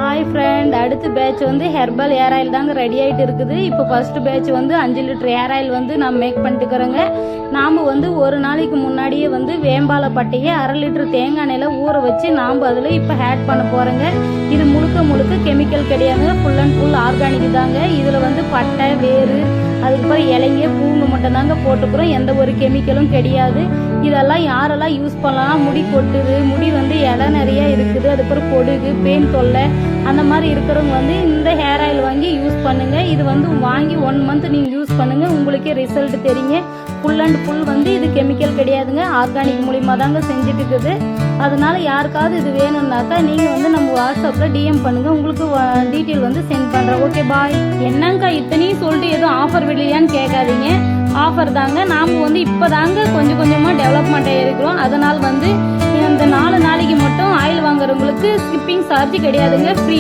Hi friend, அடுத்த batch வந்து herbal ஏர் oil தாங்க ரெடி ஆகிட்டு இருக்குது. இப்போ ஃபர்ஸ்ட் பேட்ச் வந்து 5 லிட்டர் ஏர் ஆயில் வந்து நான் மேக் பண்ணிட்டுக்கிறேங்க. நாம் வந்து ஒரு நாளைக்கு முன்னாடியே வந்து வேம்பாலை பட்டையை 1/2 லிட்டர் தேங்காய் எண்ணெயில் ஊற வச்சு நாம் அதில் இப்போ ஆட் பண்ண போகிறேங்க. இது முழுக்க கெமிக்கல் கிடையாதுங்க, ஃபுல் அண்ட் ஃபுல் ஆர்கானிக் தாங்க. இதில் வந்து பட்டை, வேறு, அதுக்கப்புறம் இலைங்க, பூண்டு மட்டும் தாங்க போட்டுக்கிறோம். எந்த ஒரு கெமிக்கலும் கிடையாது. இதெல்லாம் யாரெல்லாம் யூஸ் பண்ணலாம்? முடி கொட்டுது, முடி வந்து இலை நிறையா இருக்குது, அதுக்கப்புறம் பொடுகு, பெயின் தொல்லை அந்த மாதிரி இருக்கிறவங்க வந்து இந்த ஹேர் ஆயில் வாங்கி யூஸ் பண்ணுங்கள். இது வந்து வாங்கி 1 மந்த் நீங்கள் யூஸ் பண்ணுங்கள், உங்களுக்கே ரிசல்ட் தெரியுங்க. ஃபுல் அண்ட் ஃபுல் வந்து இது கெமிக்கல் கிடையாதுங்க, ஆர்கானிக் மூலிமா தாங்க செஞ்சுட்டு இருக்குது. அதனால் யாருக்காவது இது வேணும்னாக்கா நீங்கள் வந்து நம்ம வாட்ஸ்அப்பில் டிஎம் பண்ணுங்கள், உங்களுக்கு டீட்டெயில் வந்து சென்ட் பண்ணுறேன். ஓகே, பாய். என்னங்கக்கா இத்தனையும் சொல்லிட்டு எதுவும் ஆஃபர் விடலையான்னு கேட்காதீங்க. ஆஃபர் தாங்க. நாம் வந்து இப்போ தாங்க கொஞ்சமாக டெவலப்மெண்ட் ஆகிருக்கிறோம். அதனால் வந்து இந்த 4 நாளைக்கு மட்டும் ஆயில் வாங்குறவங்களுக்கு ஸ்கிப்பிங் சார்ஜ் கிடையாதுங்க, ஃப்ரீ.